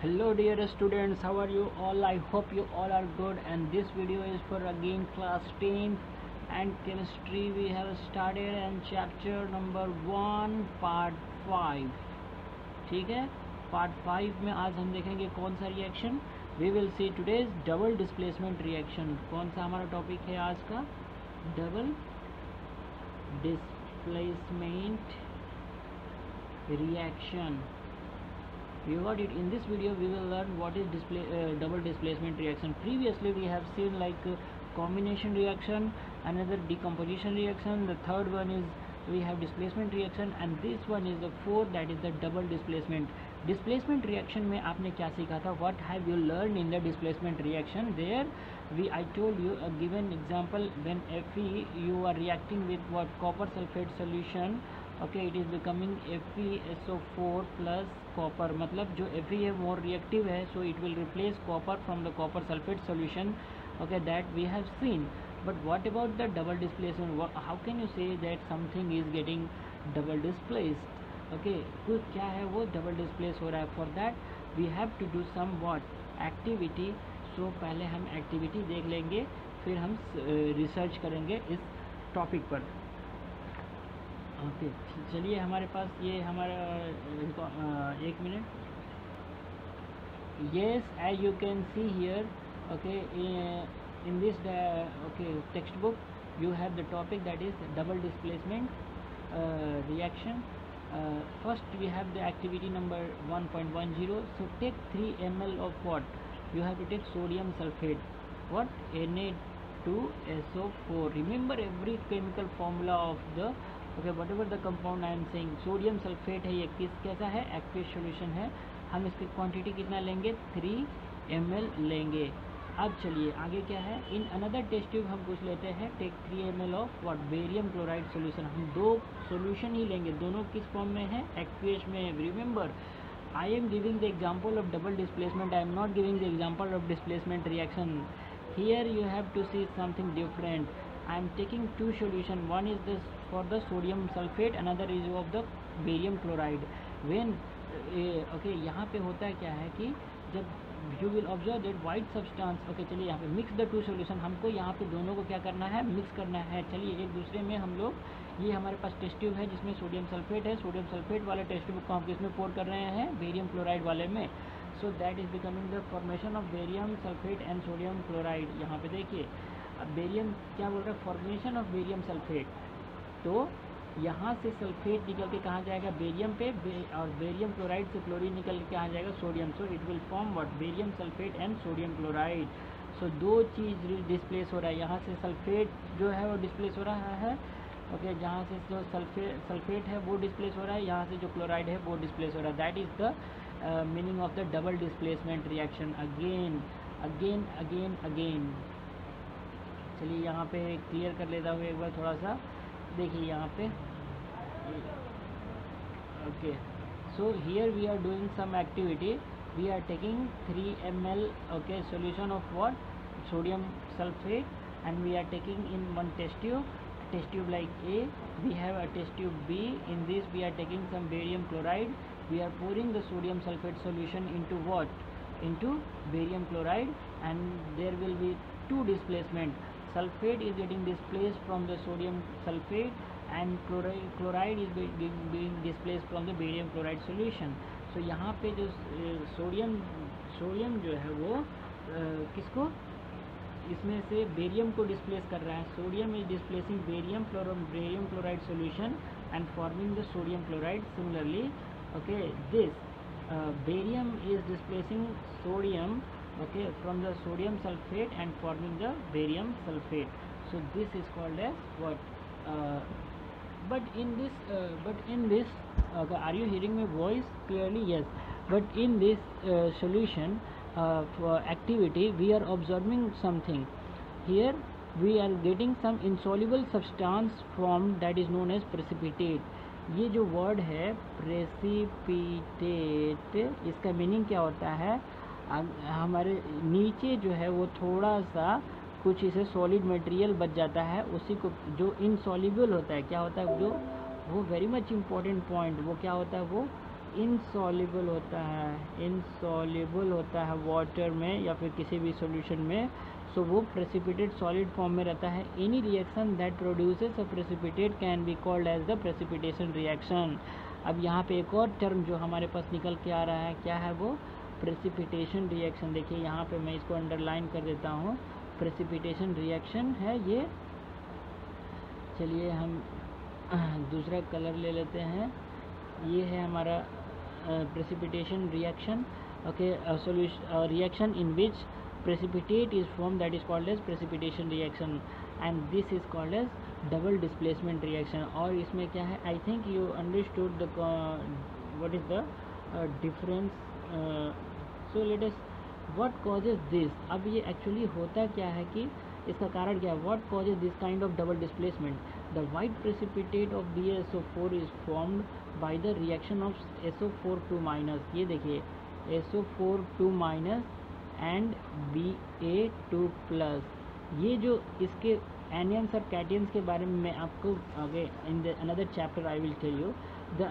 Hello dear students, how are you all? I hope you all are good, and this video is for again class 10 and chemistry. We have started and chapter number 1 part 5. ठीक है, part 5 में आज हम देखेंगे कौन सा reaction. We will see today's double displacement reaction. कौन सा हमारा टॉपिक है आज का? Double displacement reaction. We got it. In this video we will learn what is double displacement reaction. Previously we have seen like combination reaction, another decomposition reaction, the third one is we have displacement reaction, and this one is the fourth, that is the double displacement reaction. में आपने क्या सीखा था? What have you learned in the displacement reaction? There I told you a given example, when Fe you are reacting with what? Copper sulfate solution. Okay, it is becoming FeSO4 plus copper. मतलब जो Fe है more reactive है, so it will replace copper from the copper sulfate solution. Okay, that we have seen. But what about the double displacement? How can you say that something is getting double displaced? Okay, कुछ क्या है वो double displace हो रहा है? For that we have to do some what activity. So पहले हम activity देख लेंगे, फिर हम research करेंगे इस topic पर. ओके, चलिए हमारे पास ये हमारा एक minute. yes, as you can see here, okay, in this text book you have the topic, that is double displacement reaction. First we have the activity number 1.10. so take 3 ml of what? You have to take sodium sulfate, what? Na2SO4. remember every chemical formula of the whatever the compound I am saying. Sodium sulphate है, ये कैसा है? Aqueous solution है. हम इसकी quantity कितना लेंगे? 3 ml लेंगे. अब चलिए आगे क्या है? इन अनदर टेस्ट ट्यूब हम कुछ लेते हैं. Take 3 ml of what? Barium chloride solution. हम दो सॉल्यूशन ही लेंगे, दोनों किस फॉर्म में है? एक्वियस में. Remember I am giving the example of double displacement, I am not giving the example of displacement reaction. Here you have to see something different. I am taking two solution. One is this for the sodium sulfate, another is of the barium chloride. When okay, यहाँ पे होता है क्या है कि जब you will observe that white substance. okay, चलिए यहाँ पे mix the two solution. हमको यहाँ पे दोनों को क्या करना है? मिक्स करना है. चलिए एक दूसरे में हम लोग, ये हमारे पास टेस्ट ट्यूब है जिसमें सोडियम सल्फेट है. सोडियम सल्फेट वाले टेस्ट ट्यूब को हम किसमें पोर कर रहे हैं? बेरियम क्लोराइड वाले में. सो that is becoming the formation of barium sulphate and sodium chloride. यहाँ पे देखिए अब बेरियम क्या बोल रहा है? Formation of barium sulphate. तो यहाँ से सल्फेट निकल के कहाँ जाएगा? बेरियम पे, और बेरियम क्लोराइड से क्लोरीन निकल के कहाँ जाएगा? Sodium. So it will form what? Barium sulphate and sodium chloride. So दो चीज़ डिस्प्लेस हो रहा है. यहाँ से सल्फेट जो है वो डिस्प्लेस हो रहा है. ओके, जहाँ से जो सल्फेट है वो डिस्प्लेस हो रहा है, यहाँ से जो क्लोराइड है वो डिस्प्लेस हो रहा है. That is the meaning of the double displacement reaction. Again again again again. चलिए यहाँ पे क्लियर कर लेता हूँ एक बार थोड़ा सा. देखिए यहाँ पे okay. So here we are doing some activity. We are taking 3 ml okay solution of what? sodium sulfate, and we are taking in one test tube like A. we have a test tube B. in this we are taking some barium chloride. we are pouring the sodium sulfate solution into what? into barium chloride, and there will be two displacement. Sulfate is getting displaced from the sodium sulfate, and chloride is being displaced from the barium chloride solution. so यहाँ पे जो sodium जो है वो किसको? इसमें से barium को डिस्प्लेस कर रहा है. Sodium is displacing barium from barium chloride solution and forming the sodium chloride. Similarly okay, this barium is displacing sodium okay from the sodium sulfate and forming the barium sulfate. so this is called as what? But in this okay, are you hearing my voice clearly? Yes. but in this solution for activity we are observing something. here we are getting some insoluble substance formed, that is known as precipitate. ये जो word है precipitate, इसका meaning क्या होता है? हमारे नीचे जो है वो थोड़ा सा कुछ इसे सॉलिड मटेरियल बच जाता है, उसी को जो इनसॉल्युबल होता है. क्या होता है? जो वो वेरी मच इम्पोर्टेंट पॉइंट, वो क्या होता है? वो इनसॉल्युबल होता है वाटर में या फिर किसी भी सॉल्यूशन में, सो वो प्रेसिपिटेट सॉलिड फॉर्म में रहता है। Any reaction that produces a precipitate can be called as the precipitation reaction. अब यहाँ पे एक और टर्म जो हमारे पास निकल के आ रहा है, क्या है वो? Precipitation reaction. देखिए यहाँ पे मैं इसको अंडरलाइन कर देता हूँ, प्रेसिपिटेशन रिएक्शन है ये। चलिए हम दूसरा कलर ले लेते हैं, ये है हमारा precipitation reaction. Okay, solution reaction in which precipitate is formed, that is called as precipitation reaction, and this is called as double displacement reaction। और इसमें क्या है, I think you understood the what is the difference। So let us, what causes this? अब ये actually होता क्या है कि इसका कारण क्या है? What causes this kind of double displacement? The white precipitate of BaSO4 is formed by the reaction of SO4 minus। ये देखिए SO4 minus and Ba2 plus. ये जो इसके एनियंस और कैटियंस के बारे में मैं आपको आगे in the another chapter I will tell you. The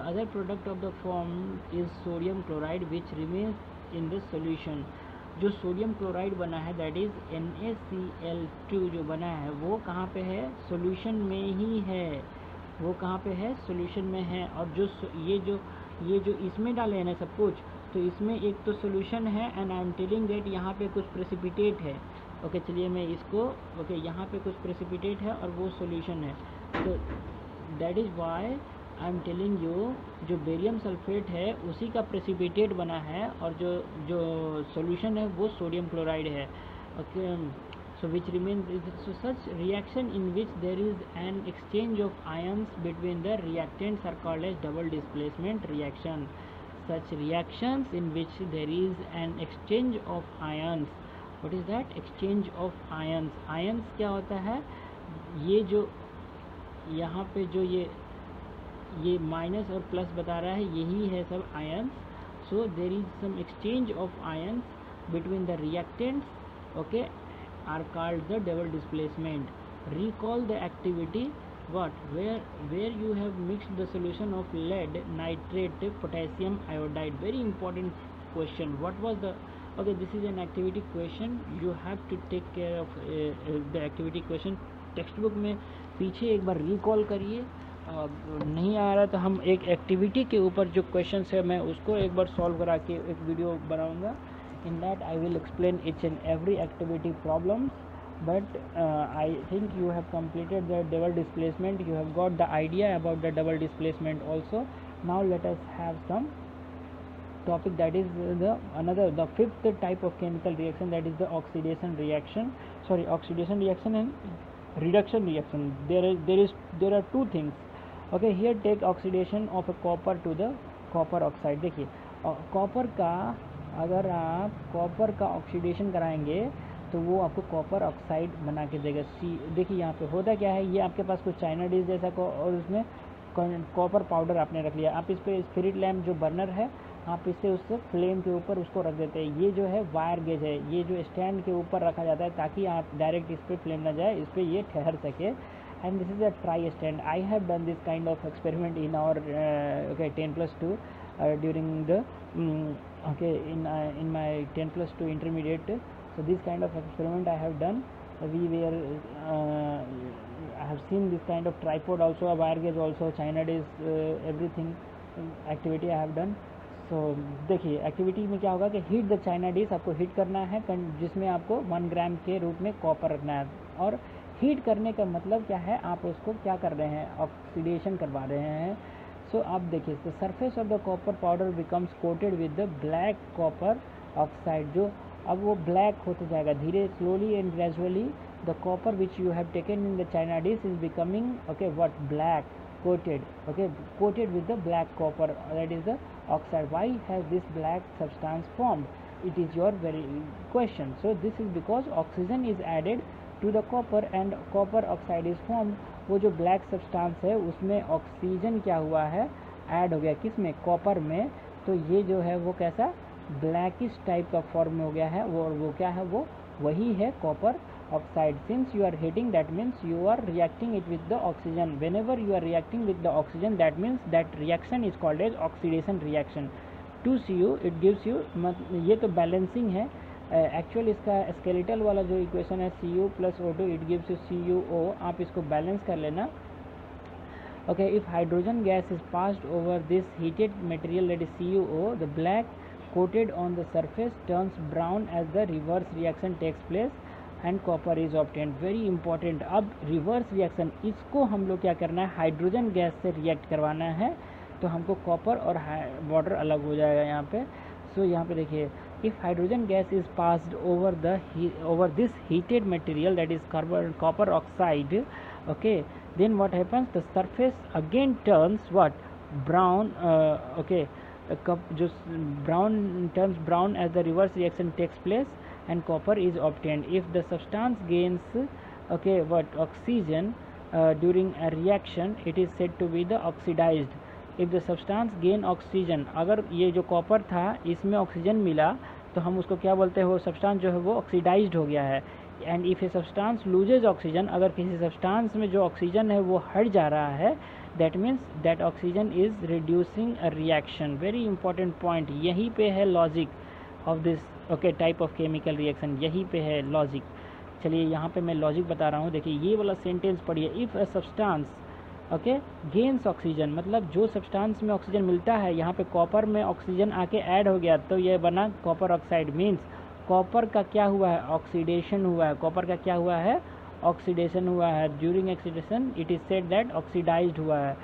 other product of the form is sodium chloride which remains in the solution. जो सोडियम क्लोराइड बना है दैट इज NaCl2 जो बना है वो कहाँ पे है? सॉल्यूशन में ही है। वो कहाँ पे है? सॉल्यूशन में है। और जो ये जो इसमें डाले हैं ना सब कुछ, तो इसमें एक तो सॉल्यूशन है and I am telling that यहाँ पे कुछ प्रेसिपिटेट है। ओके, चलिए मैं इसको यहाँ पे कुछ प्रेसिपिटेट है और वो सॉल्यूशन है, तो that is Y I am telling you जो बेरियम सल्फेट है उसी का प्रेसिपिटेट बना है और जो सॉल्यूशन है वो सोडियम क्लोराइड है। Okay, so which remains, so such reaction in which there is an exchange of ions between the reactants are called as double displacement reaction। Such reactions in which there is an exchange of ions, what is that? Exchange of ions। ions क्या होता है? ये जो यहाँ पे जो ये minus और प्लस बता रहा है यही है सब ions। so there is some exchange of ions between the reactants, okay, are called the double displacement। Recall the activity what where you have mixed the solution of lead nitrate potassium iodide। very important question, what was the, okay, this is an activity question, you have to take care of the activity question। Text book में पीछे एक बार recall करिए, नहीं आ रहा तो हम एक activity के ऊपर जो क्वेश्चन है मैं उसको एक बार सॉल्व करा के एक वीडियो बनाऊंगा। In that I will explain each and every activity problems, but I think you have completed the double displacement, you have got the idea about the double displacement also। now let us have some topic, that is the fifth type of chemical reaction, that is the oxidation reaction and reduction reaction। there are two things। okay, here take oxidation of a copper to the copper oxide। देखिए copper का, अगर आप copper का oxidation कराएंगे तो वो आपको copper oxide बना के देगा। देखिए यहाँ पे होता क्या है, ये आपके पास कुछ चाइना डिश जैसा और उसमें कॉपर पाउडर आपने रख लिया, आप इस पर स्पिरिट लैम्प जो बर्नर है आप इससे उस फ्लेम के ऊपर उसको रख देते हैं। ये जो है वायर गेज है, ये जो स्टैंड के ऊपर रखा जाता है ताकि आप डायरेक्ट इस पर फ्लेम ना जाए, इस पर ये ठहर सके। And this is a tri stand. I have done this kind of experiment in our 10+2 during the okay in my 10+2 intermediate। so this kind of experiment I have done। we were I have seen this kind of tripod also, a wire gauge also, China dish, everything activity I have done। so देखिए activity में क्या होगा कि heat the China dish, आपको heat करना है जिसमें आपको 1 ग्राम के रूप में कॉपर रखना है। और हीट करने का मतलब क्या है, आप उसको क्या कर रहे हैं, ऑक्सीडेशन करवा रहे हैं। सो आप देखिए the surface of the copper powder becomes coated with the black copper oxide. जो अब वो ब्लैक होते जाएगा धीरे, slowly and gradually the copper which you have taken in the China dish is becoming okay what black coated, okay, coated with the black copper, that is the oxide। why has this black substance formed? it is your very question। so this is because oxygen is added to the copper and copper oxide is formed। वो जो black substance है उसमें oxygen क्या हुआ है, add हो गया, किस में, कॉपर में। तो ये जो है वो कैसा ब्लैकिश टाइप का फॉर्म हो गया है, वो क्या है, वो वही है copper oxide. Since you are heating, that means you are reacting it with the oxygen. Whenever you are reacting with the oxygen, that means that reaction is called as oxidation reaction. 2Cu it gives you, ये तो balancing है. Actual इसका skeletal वाला जो equation है Cu plus O2 it gives you CuO. आप इसको balance कर लेना. Okay, if hydrogen gas is passed over this heated material, that is CuO, the black coated on the surface turns brown as the reverse reaction takes place and copper is obtained. Very important. अब reverse reaction, इसको हम लोग क्या करना है, hydrogen gas से react करवाना है, तो हमको कॉपर और वाटर अलग हो जाएगा यहाँ पे. सो यहाँ पे देखिए, if hydrogen gas is passed over this heated material, that is copper oxide, okay, then what happens, the surface again turns what, brown. Okay, जो brown turns brown as the reverse reaction takes place and copper is obtained. If the substance gains okay what, oxygen during a reaction, it is said to be the oxidized. If the substance gain oxygen, अगर ये जो copper था इसमें oxygen मिला तो हम उसको क्या बोलते हैं, वो सब्सटेंस जो है वो ऑक्सीडाइज्ड हो गया है. And if a substance loses oxygen, अगर किसी सब्सटेंस में जो ऑक्सीजन है वो हट जा रहा है, that means that oxygen is reducing a reaction. Very important point, यहीं पे है logic of this okay type of chemical reaction, यहीं पे है लॉजिक. चलिए यहाँ पे मैं लॉजिक बता रहा हूँ. देखिए ये वाला सेंटेंस पढ़िए, if a substance okay gains oxygen, मतलब जो सब्सटेंस में ऑक्सीजन मिलता है, यहाँ पे कॉपर में ऑक्सीजन आके ऐड हो गया तो ये बना कॉपर ऑक्साइड. मीन्स कॉपर का क्या हुआ है, ऑक्सीडेशन हुआ है. कॉपर का क्या हुआ है, ऑक्सीडेशन हुआ है. During oxidation it is said that oxidised हुआ है.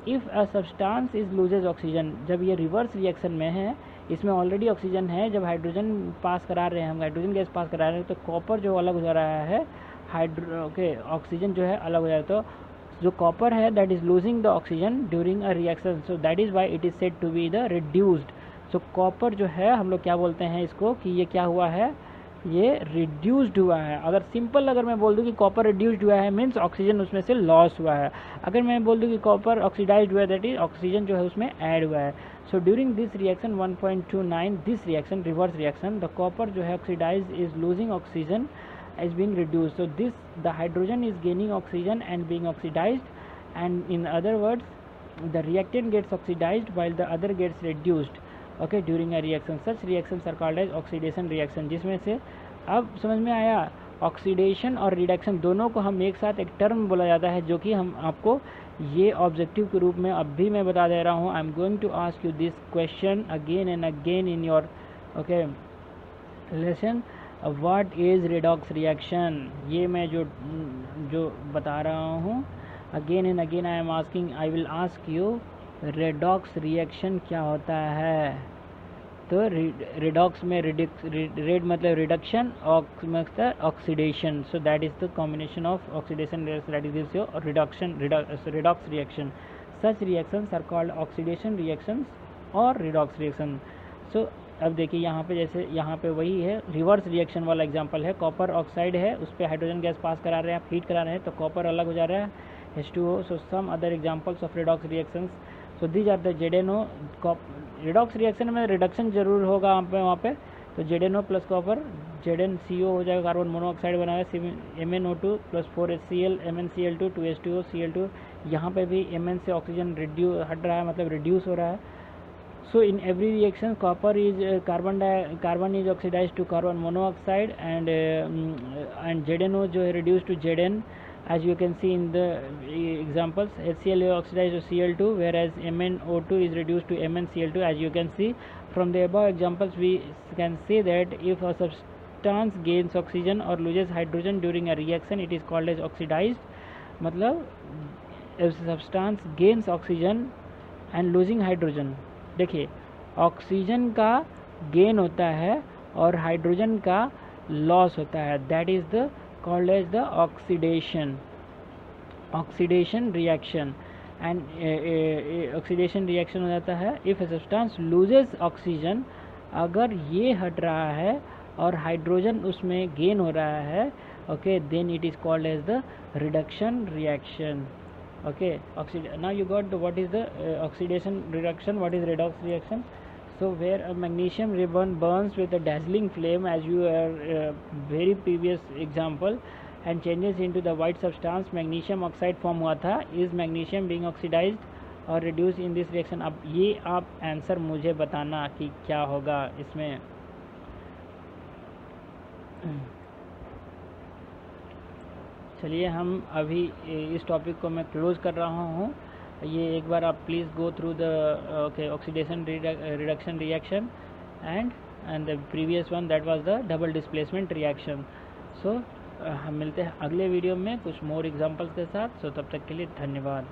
If a substance is loses oxygen, जब ये रिवर्स रिएक्शन में है, इसमें ऑलरेडी ऑक्सीजन है, जब हाइड्रोजन पास करा रहे हैं, हम हाइड्रोजन गैस पास करा रहे हैं, तो कॉपर जो अलग हो जा रहा है, ऑक्सीजन जो है अलग हो जा रहा है. तो जो कॉपर है that is losing the oxygen during a reaction, so that is why it is said to be the reduced. So copper जो है हम लोग क्या बोलते हैं इसको, कि ये क्या हुआ है, ये रिड्यूस्ड हुआ है. अगर सिंपल अगर मैं बोल दूं कि कॉपर रिड्यूस्ड हुआ है, मीन्स ऑक्सीजन उसमें से लॉस हुआ है. अगर मैं बोल दूं कि कॉपर ऑक्सीडाइज्ड हुआ है, दैट इज ऑक्सीजन जो है उसमें ऐड हुआ है. So during this reaction 1.29, this reaction reverse reaction, the copper जो है oxidised is losing oxygen is being reduced. So this, the hydrogen is gaining oxygen and being oxidized, and in other words the reactant gets oxidized while the other gets reduced okay during a reaction. Such reactions are called as oxidation reaction. जिसमें से अब समझ में आया, oxidation और reduction दोनों को हम एक साथ एक टर्म बोला जाता है, जो कि हम आपको ये ऑब्जेक्टिव के रूप में अब भी मैं बता दे रहा हूँ. I am going to ask you this question again and again in your okay lesson. What is redox reaction, ये मैं जो बता रहा हूँ, again and again I am asking, I will ask you, redox reaction क्या होता है. तो रेडॉक्स में रेड मतलब रिडक्शन, ऑक्स मतलब oxidation. So that is the combination of oxidation that is gives you reduction, redox reaction. Such reactions are called oxidation reactions और redox reaction. सो अब देखिए यहाँ पे, जैसे यहाँ पे वही है, रिवर्स रिएक्शन वाला एग्जांपल है. कॉपर ऑक्साइड है, उस पर हाइड्रोजन गैस पास करा रहे हैं, आप हीट करा रहे हैं, तो कॉपर अलग हो जा रहा है, H2O. So some other examples of redox reactions, so these are the ZNO. Redox reaction में रिडक्शन जरूर होगा वहाँ पे, तो ZNO प्लस कॉपर ZnCO हो जाएगा, कार्बन मोनोऑक्साइड बनाया, MnO2 plus 4HCl MnCl2 2H2O Cl2. यहाँ पे भी Mn से ऑक्सीजन हट रहा है, मतलब रिड्यूस हो रहा है. So in every reaction, copper is carbon is oxidized to carbon monoxide, and ZNO जो है reduced to Zn, as you can see in the examples. HCl is oxidized to Cl2, whereas MnO2 is reduced to MnCl2. As you can see from the above examples, we can say that if a substance gains oxygen or loses hydrogen during a reaction, it is called as oxidized. मतलब if substance gains oxygen and losing hydrogen, देखिए oxygen का gain होता है और hydrogen का loss होता है, that is the called as the oxidation reaction. And oxidation reaction हो जाता है if a substance loses oxygen, अगर ये हट रहा है और हाइड्रोजन उसमें गेन हो रहा है, okay, then it is called as the reduction reaction. Okay, now you got what is the oxidation reduction, what is redox reaction. So where a magnesium ribbon burns with a dazzling flame, as you are very previous example, and changes into the white substance, magnesium oxide form हुआ था. Is magnesium being oxidized और reduced in this reaction? अब ये आप answer मुझे बताना कि क्या होगा इसमें. चलिए हम अभी इस टॉपिक को मैं क्लोज कर रहा हूँ. ये एक बार आप please go through the oxidation reduction reaction and the previous one that was the double displacement reaction. So हम मिलते हैं अगले वीडियो में कुछ मोर एग्जांपल्स के साथ. सो तब तक के लिए धन्यवाद.